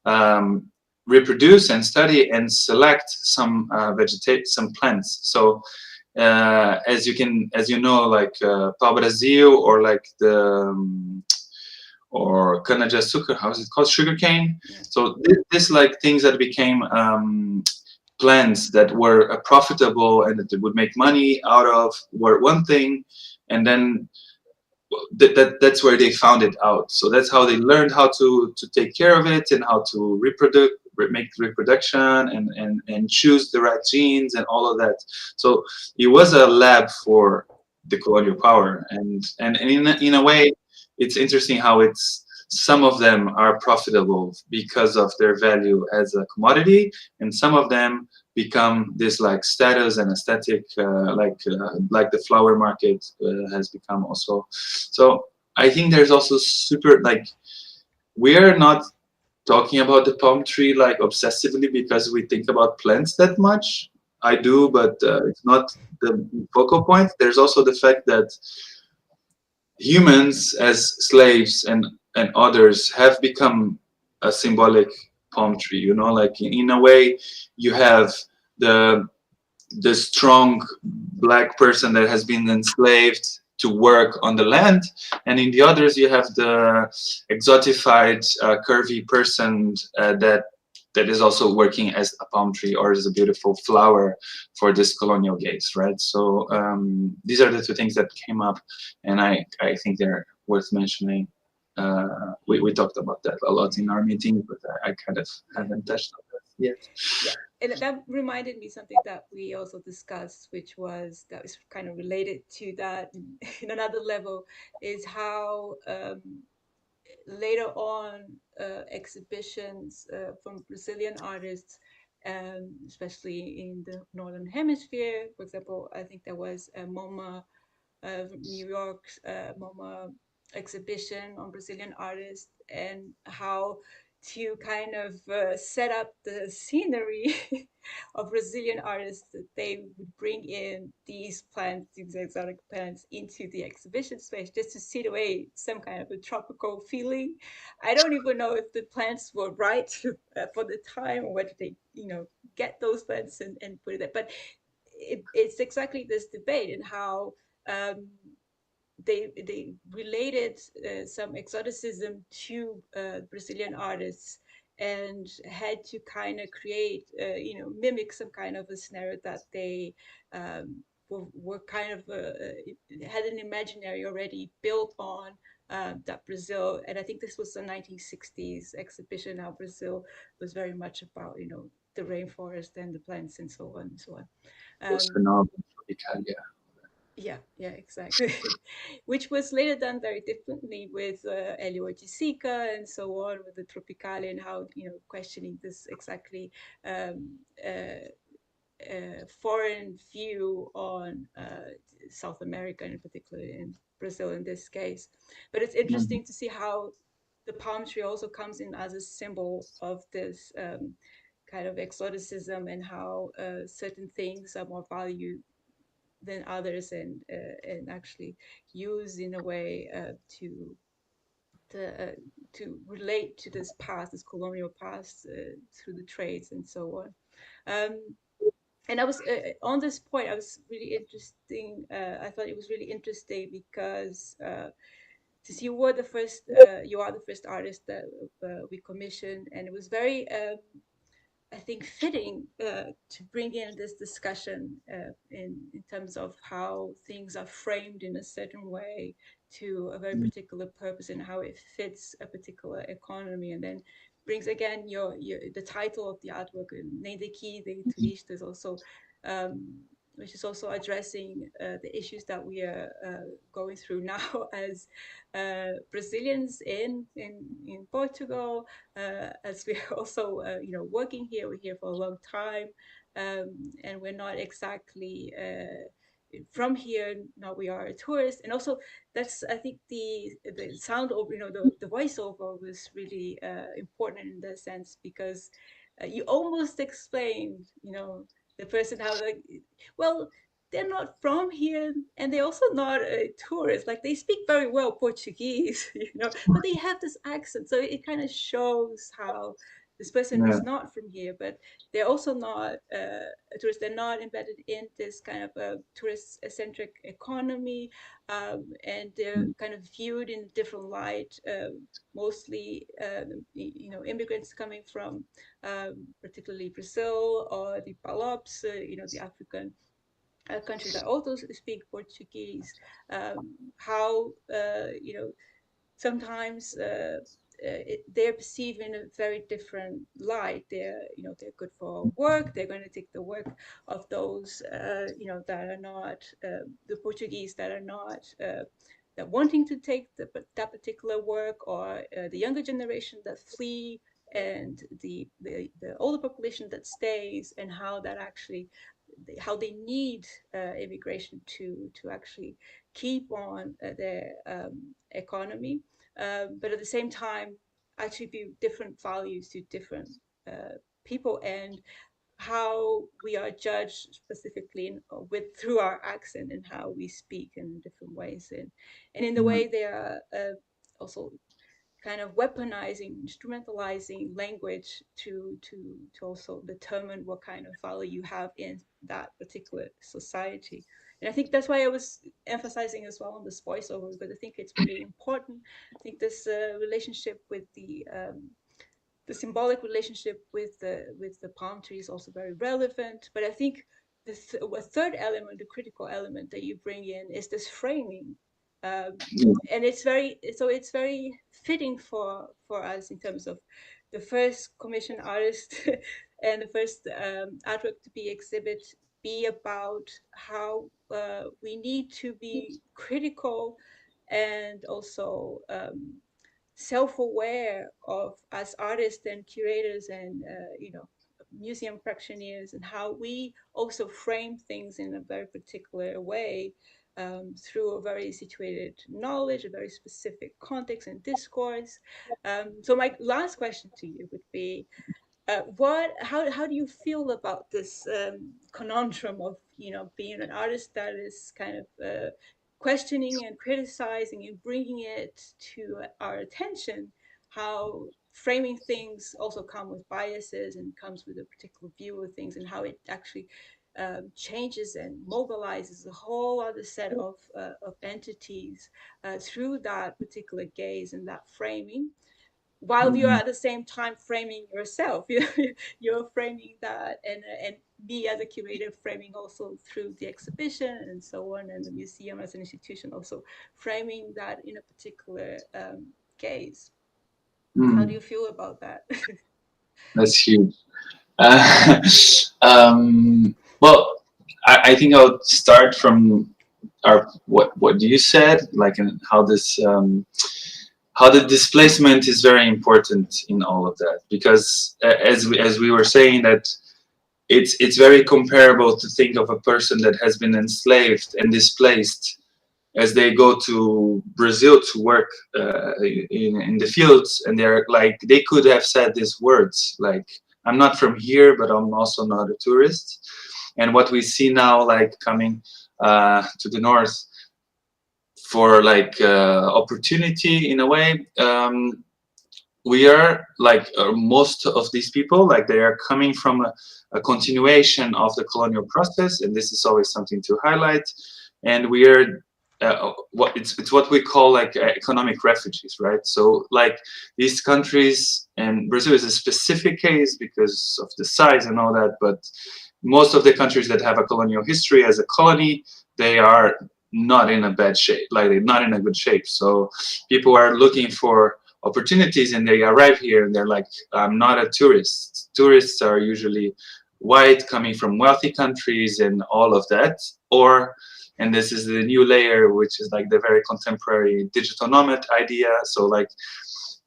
um, reproduce and study and select some some plants. So as you know, like pau Brasil, or like the or cana de açúcar, how is it called, sugarcane. Yeah. So this like things that became plants that were profitable and that they would make money out of were one thing, and then that's where they found it out. So that's how they learned how to take care of it and how to make reproduction and choose the right genes and all of that. So it was a lab for the colonial power, and in a way, it's interesting how it's, some of them are profitable because of their value as a commodity, and some of them become this like status and aesthetic, like the flower market has become also. So I think there's also super, like, we're not talking about the palm tree like obsessively because we think about plants that much. I do, but it's not the focal point. There's also the fact that humans as slaves and others have become a symbolic palm tree, you know, like in a way you have the the strong black person that has been enslaved to work on the land, and in the others you have the exotified curvy person that is also working as a palm tree or as a beautiful flower for this colonial gaze, right? So these are the two things that came up, and I think they're worth mentioning. We talked about that a lot in our meeting, but I kind of haven't touched on that yet. Yeah, and that reminded me something that we also discussed, which was that was kind of related to that in another level, is how later on exhibitions from Brazilian artists, especially in the Northern Hemisphere. For example, I think there was a MoMA, New York's MoMA exhibition on Brazilian artists, and how to kind of set up the scenery of Brazilian artists, that they would bring in these plants, these exotic plants, into the exhibition space just to see the way some kind of a tropical feeling. I don't even know if the plants were right for the time, or whether they, get those plants and put it there. But it's exactly this debate, and how um, they related some exoticism to Brazilian artists, and had to kind of create, mimic some kind of a scenario that they were kind of had an imaginary already built on that Brazil. And I think this was the 1960s exhibition. How Brazil was very much about, the rainforest and the plants and so on and so on. Was Um, phenomenal. Italia. yeah, exactly. Which was later done very differently with Elio Orticica and so on, with the Tropicale, and how, questioning this exactly um, uh, foreign view on South America, and in particular in Brazil in this case. But it's Mhm. interesting to see how the palm tree also comes in as a symbol of this kind of exoticism, and how certain things are more valued than others, and actually used in a way to to relate to this past, this colonial past, through the trades and so on. Um, and I was on this point. I was really interesting. I thought it was really interesting because since you are the first artist that we commissioned, and it was very I think fitting to bring in this discussion in terms of how things are framed in a certain way to a very particular purpose, and how it fits a particular economy. And then brings again the title of the artwork, Nem Daqui, Nem Turista, is also um, which is also addressing the issues that we are going through now as Brazilians in Portugal, as we're also working here. We're here for a long time, and we're not exactly from here. Now we are a tourist, and also that's, I think, the sound over, the voiceover was really important in that sense, because you almost explained, the person how, like, well, they're not from here, and they're also not a tourist. Like, they speak very well Portuguese, but they have this accent, so it kind of shows how this person Yeah. is not from here, but they're also not a tourist. They're not embedded in this kind of a tourist-centric economy, and they're kind of viewed in a different light. Mostly, immigrants coming from particularly Brazil or the Palops, the African countries that also speak Portuguese. How sometimes they're perceived in a very different light. They're good for work. They're going to take the work of those that are not the Portuguese, that are not that wanting to take that particular work, or the younger generation that flee, and the older population that stays, and how that actually, how they need immigration to actually keep on their economy, but at the same time attribute different values to different people, and how we are judged specifically through our accent, and how we speak in different ways, and in the way they are also kind of weaponizing, instrumentalizing language to also determine what kind of value you have in that particular society. And I think that's why I was emphasizing as well on this voiceover, because I think it's really important. I think this relationship with the symbolic relationship with the palm tree is also very relevant. But I think a third element, the critical element that you bring in, is this framing, and it's very fitting for us in terms of the first commission artist and the first artwork to be exhibit be about how we need to be critical and also self-aware of, as artists and curators and museum practitioners, and how we also frame things in a very particular way, through a very situated knowledge, a very specific context and discourse. So my last question to you would be, how do you feel about this conundrum of being an artist that is kind of questioning and criticizing and bringing it to our attention, how framing things also come with biases and comes with a particular view of things, and how it actually changes and mobilizes a whole other set of entities through that particular gaze and that framing, while you're at the same time framing yourself. You're framing that, and me as a curator framing also through the exhibition and so on, and the museum as an institution also framing that in a particular gaze. How do you feel about that? That's huge. Uh, well, I think I'll start from what you said, like, and how the displacement is very important in all of that, because as we were saying, that it's very comparable to think of a person that has been enslaved and displaced as they go to Brazil to work in the fields, and they're like, they could have said these words like, I'm not from here, but I'm also not a tourist. And what we see now, like, coming to the north for like opportunity in a way, we are like most of these people, like, they are coming from a continuation of the colonial process, and this is always something to highlight. And we are it's what we call like economic refugees, right? So like these countries, and Brazil is a specific case because of the size and all that, but most of the countries that have a colonial history as a colony, they are not in a bad shape, like they're not in a good shape. So people are looking for opportunities, and they arrive here and they're like, I'm not a tourist. Tourists are usually white, coming from wealthy countries and all of that, or, and this is the new layer, which is like the very contemporary digital nomad idea. So like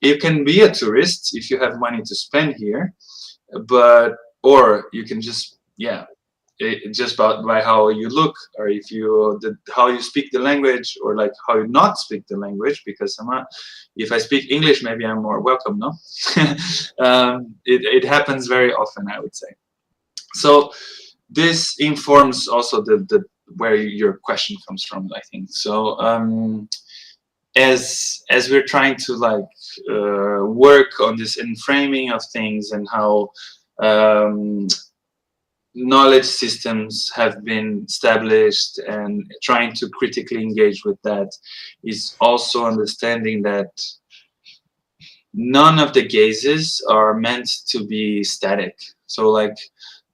you can be a tourist if you have money to spend here, but, or you can just, yeah, just by how you look, or if you how you speak the language, or like how you not speak the language, because if I speak English, maybe I'm more welcome, no? It happens very often, I would say. So this informs also the where your question comes from, I think. So as we're trying to like work on this inframing of things, and how knowledge systems have been established, and trying to critically engage with that, is also understanding that none of the gazes are meant to be static. So like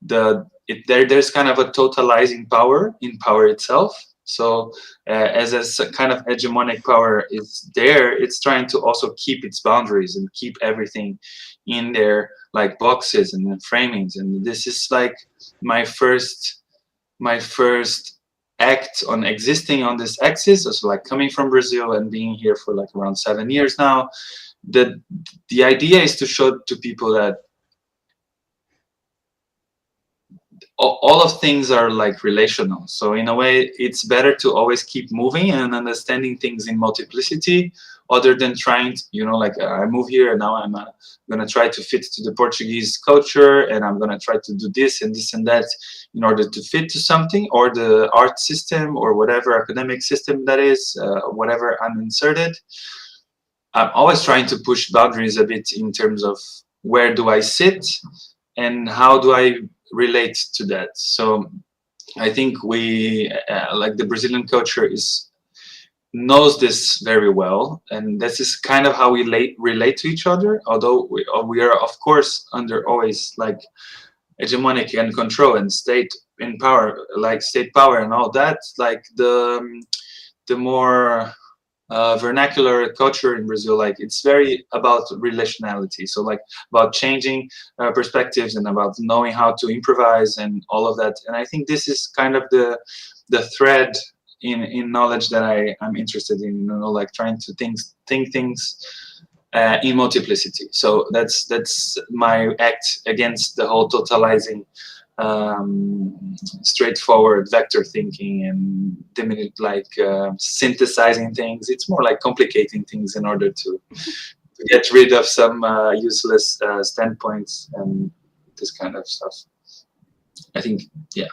there's kind of a totalizing power in power itself. So as a kind of hegemonic power is there, it's trying to also keep its boundaries and keep everything in there, like boxes and framings. And this is like my first act on existing on this axis. So like coming from Brazil and being here for like around 7 years now, the idea is to show to people that all of things are like relational. So in a way, it's better to always keep moving and understanding things in multiplicity, other than trying to, you know, like I move here and now I'm gonna try to fit to the Portuguese culture, and I'm gonna try to do this and this and that in order to fit to something, or the art system, or whatever academic system that is, whatever I'm inserted. I'm always trying to push boundaries a bit in terms of where do I sit and how do I relate to that. So I think we like the Brazilian culture knows this very well, and this is kind of how we relate to each other, although we are of course under always like hegemonic and control and state in power, like state power and all that. Like the more vernacular culture in Brazil, like it's very about relationality. So like about changing perspectives, and about knowing how to improvise and all of that. And I think this is kind of the thread in knowledge that I'm interested in, you know, like trying to think things in multiplicity. So that's my act against the whole totalizing, straightforward vector thinking and synthesizing things. It's more like complicating things in order to get rid of some useless standpoints and this kind of stuff. I think, yeah,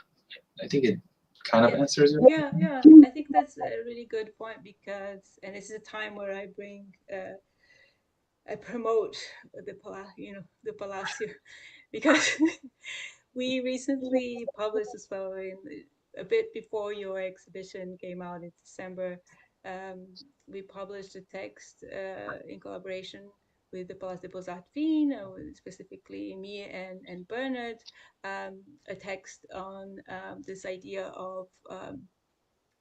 I think it kind of Yeah, answers your yeah. I think that's a really good point, because, and this is a time where I promote the Palacio, because we recently published as well, a bit before your exhibition came out in December. Um, we published a text in collaboration with the Palace de Beaux Arts Wien, specifically me and Bernard, a text on this idea of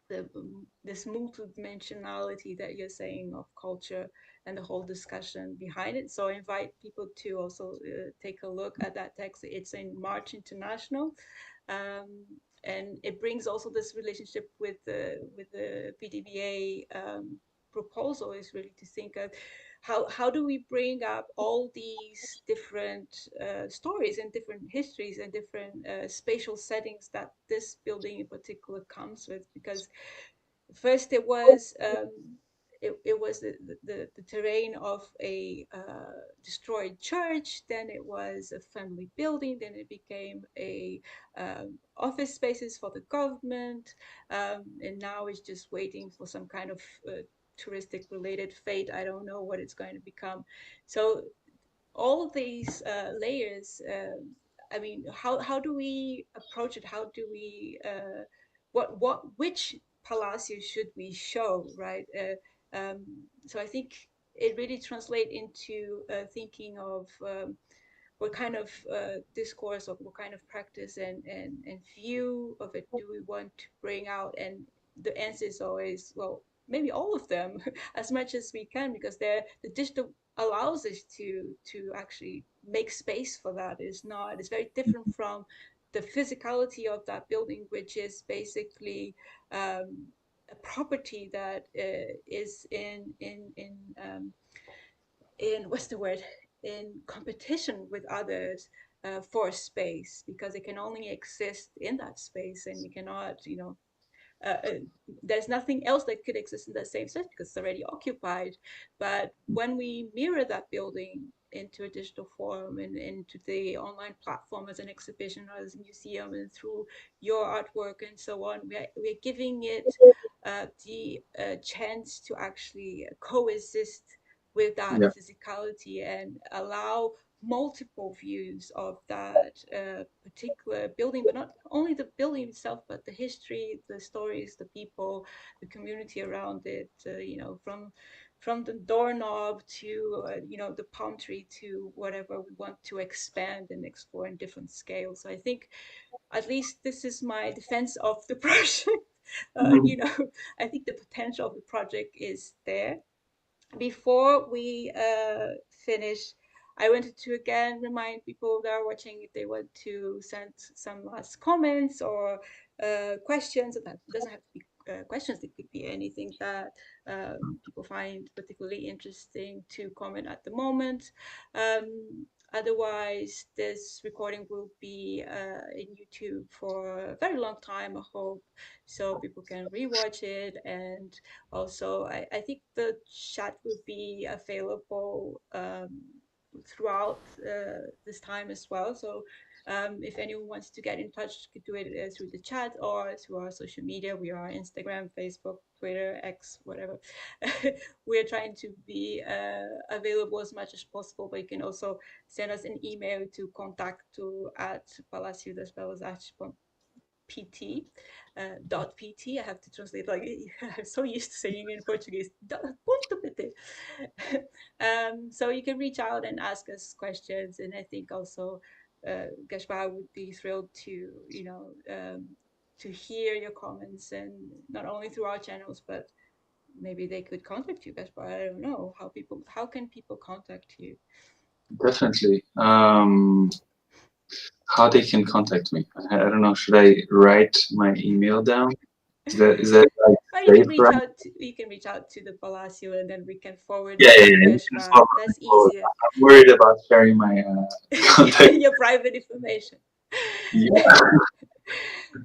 this multidimensionality that you're saying of culture, and the whole discussion behind it. So I invite people to also take a look at that text. It's in March International, and it brings also this relationship with the PdBA proposal, is really to think of how do we bring up all these different stories and different histories and different spatial settings that this building in particular comes with. Because first it was the terrain of a destroyed church, then it was a family building, then it became a office spaces for the government, and now it's just waiting for some kind of touristic related fate. I don't know what it's going to become. So all of these layers, I mean, how do we approach it? How do we which palacio should we show, right? So I think it really translates into thinking of what kind of discourse, or what kind of practice and view of it do we want to bring out. And the answer is always, well, maybe all of them, as much as we can, because the digital allows us to actually make space for that. It's very different from the physicality of that building, which is basically a property that is in what's the word, in competition with others for space, because it can only exist in that space, and you cannot, uh, uh, there's nothing else that could exist in the same space because it's already occupied. But when we mirror that building into a digital form and into the online platform as an exhibition or as a museum, and through your artwork and so on, we're giving it the chance to actually coexist with that Yeah. physicality and allow multiple views of that particular building, but not only the building itself, but the history, the stories, the people, the community around it. From the doorknob to the palm tree, to whatever we want to expand and explore in different scales. So I think at least this is my defense of the project. Mhm. I think the potential of the project is there. Before we finish, I wanted to again remind people that are watching, if they want to send some last comments or questions. That doesn't have to be questions, it could be anything that people find particularly interesting to comment at the moment. Otherwise, this recording will be in YouTube for a very long time, I hope, so people can rewatch it. And also, I think the chat will be available throughout this time as well. So if anyone wants to get in touch, you could do it through the chat or through our social media. We are Instagram, Facebook, Twitter, X, whatever. We're trying to be available as much as possible, but you can also send us an email to contact to at palacio.belas.pt. .pt. I have to translate, like I'm so used to saying in Portuguese. .pt. So you can reach out and ask us questions, and I think also Gaspar would be thrilled to to hear your comments, and not only through our channels, but maybe they could contact you, Gaspar. I don't know how can people contact you. Definitely. How they can contact me? I don't know. Should I write my email down? Is that like Or safe, right? you can reach out to the Palacio, and then we can forward Yeah, it yeah, to yeah. You can Gaspar. swap my That's forward. easier. I'm worried about sharing my contact. Your private information. Yeah.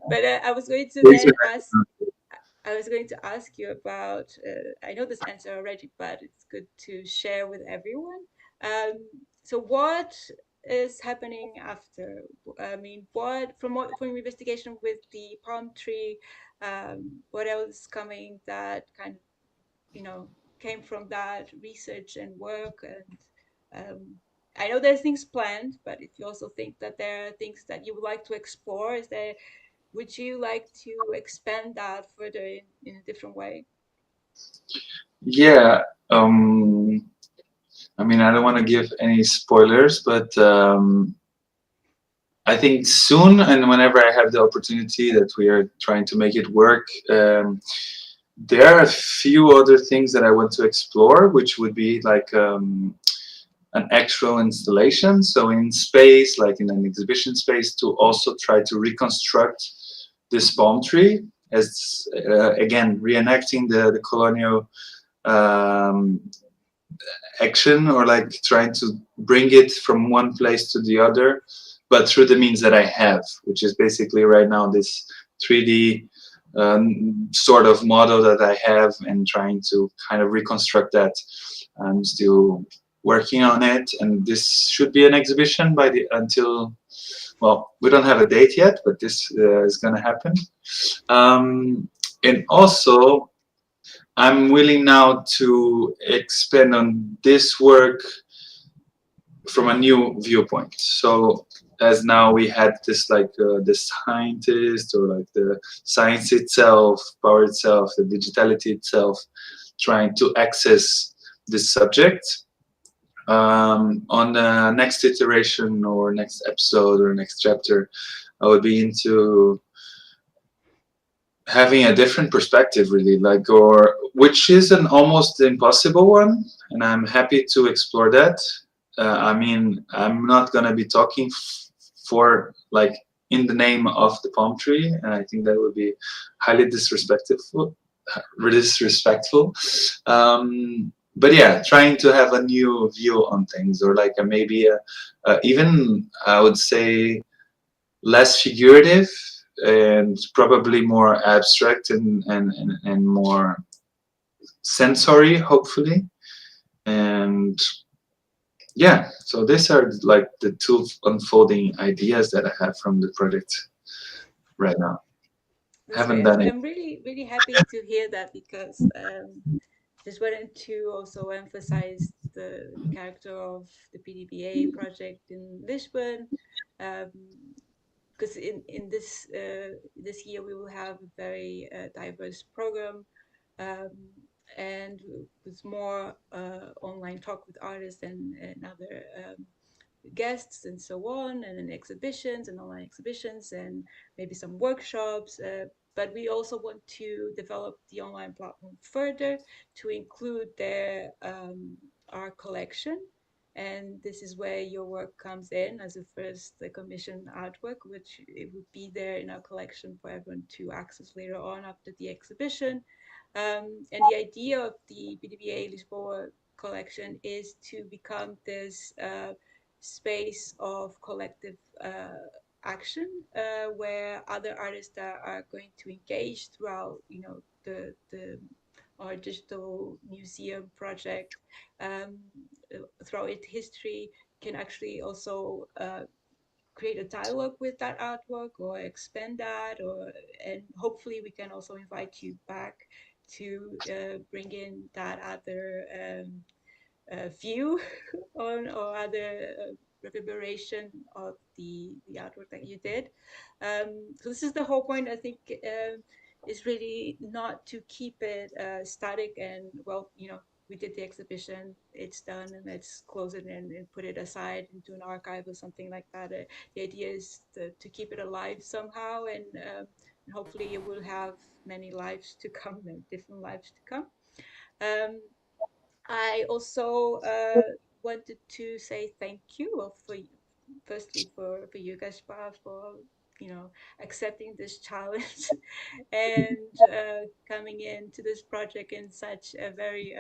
But I was going to Please then ask. remember. I was going to ask you about. I know this answer already, but it's good to share with everyone. So, what is happening after? I mean, from your investigation with the palm tree? What else is coming that kind of came from that research and work? And I know there's things planned, but if you also think that there are things that you would like to explore, would you like to expand that further in a different way? Yeah. I mean, I don't want to give any spoilers, but I think soon, and whenever I have the opportunity that we are trying to make it work, there are a few other things that I want to explore, which would be like an actual installation. So in space, like in an exhibition space, to also try to reconstruct this palm tree as, again, reenacting the colonial um, action, or like trying to bring it from one place to the other, but through the means that I have, which is basically right now this 3D sort of model that I have, and trying to kind of reconstruct that. I'm still working on it, and this should be an exhibition by the until, well, we don't have a date yet, but this is going to happen. And also, I'm willing now to expand on this work from a new viewpoint. So as now we had this like the scientist, or like the science itself, power itself, the digitality itself, trying to access this subject. On the next iteration or next episode or next chapter, I would be into having a different perspective, really, like, or which is an almost impossible one, and I'm happy to explore that. I mean, I'm not gonna be talking for like in the name of the palm tree, and I think that would be highly disrespectful. But yeah, trying to have a new view on things, or like maybe even I would say less figurative and probably more abstract and more sensory, hopefully. And yeah, so these are like the two unfolding ideas that I have from the project right now. That's Haven't great. done it. I'm really happy to hear that, because just wanted to also emphasize the character of the PdBA project in Lisbon, because in this year we will have a very diverse program, um, and with more online talk with artists and other guests and so on, and in exhibitions and online exhibitions, and maybe some workshops. But we also want to develop the online platform further to include their our collection. And this is where your work comes in as a first commissioned artwork, which it would be there in our collection for everyone to access later on after the exhibition. And the idea of the PdBA Lisboa collection is to become this space of collective action, where other artists are going to engage throughout, the our digital museum project, um, throughout its history, can actually also create a dialogue with that artwork or expand that, and hopefully we can also invite you back to bring in that other view on, or other reverberation of the artwork that you did. So this is the whole point, I think, is really not to keep it static and, well, we did the exhibition, it's done, and let's close it and put it aside into an archive or something like that. The idea is to keep it alive somehow, and hopefully it will have many lives to come and different lives to come. Um, I also wanted to say thank you, well, firstly for you, Gaspar, for accepting this challenge and coming into this project in such a very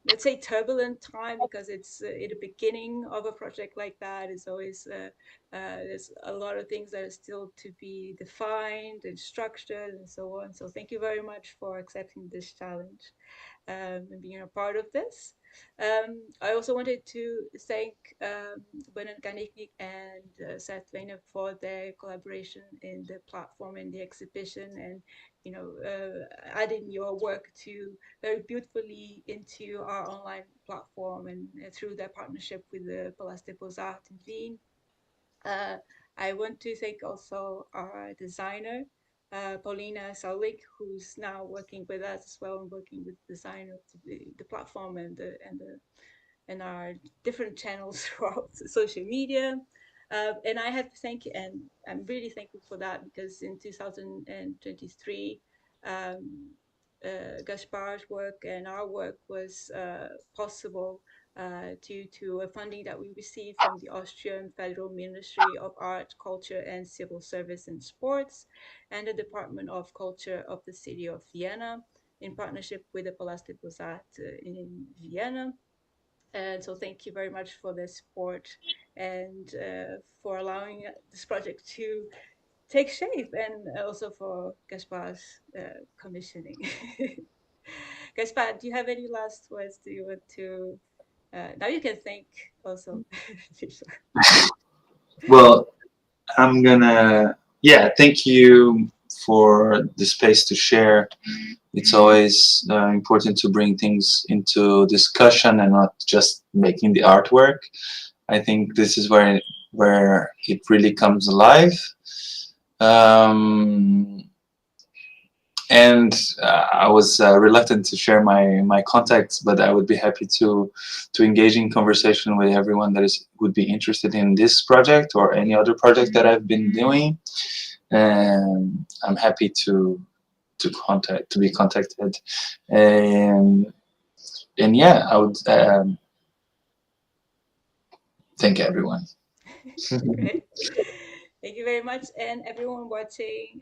let's say turbulent time, because it's in the beginning of a project like that. It's always there's a lot of things that are still to be defined and structured and so on. So thank you very much for accepting this challenge, and being a part of this. I also wanted to thank Bernard Ganiknik and Seth Weiner for their collaboration in the platform and the exhibition, and adding your work to very beautifully into our online platform, and through their partnership with the Palais des Beaux-Arts in Wien. Uh, I want to thank also our designer, Paulina Saulik, who's now working with us as well, and working with the design of the platform and our different channels throughout social media. And I have to thank you, and I'm really thankful for that, because in 2023, Gaspar's work and our work was possible due to a funding that we received from the Austrian Federal Ministry of Art, Culture and Civil Service and Sports, and the Department of Culture of the City of Vienna, in partnership with the Palais des Beaux-Arts in Vienna. And so thank you very much for the support, and for allowing this project to take shape, and also for Gaspar's commissioning. Gaspar, do you have any last words? Do you want to? Now you can thank also. Well, I'm gonna, yeah, thank you for the space to share. It's always important to bring things into discussion and not just making the artwork. I think this is where it really comes alive. And I was reluctant to share my contacts, but I would be happy to engage in conversation with everyone that would be interested in this project or any other project that I've been doing. And I'm happy to be contacted. And yeah, I would thank everyone. Great. Thank you very much, and everyone watching.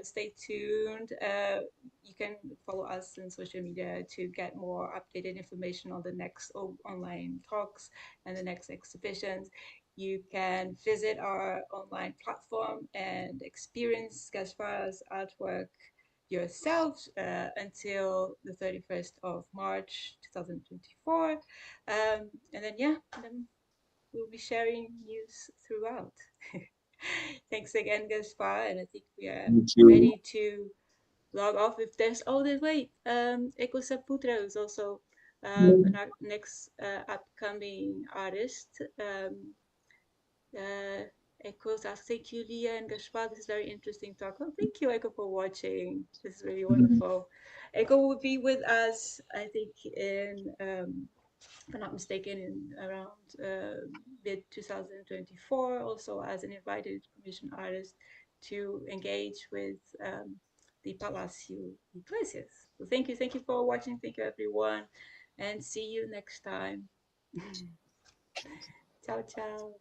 Stay tuned. You can follow us on social media to get more updated information on the next online talks and the next exhibitions. You can visit our online platform and experience Gaspar's artwork yourself until the 31st of March 2024. And then we'll be sharing news throughout. Thanks again, Gaspar, and I think we are Thank you. ready to log off. If there's wait, Eko Saputra is also next upcoming artist. Echoes ask, thank you, Lia and Gaspar. This is very interesting talk. Oh, thank you, Echo, for watching. This is really wonderful. Echo will be with us, I think, if I'm not mistaken, in around mid 2024, also as an invited commission artist to engage with the Palacio Iglesias. So thank you for watching. Thank you, everyone, and see you next time. Ciao, ciao.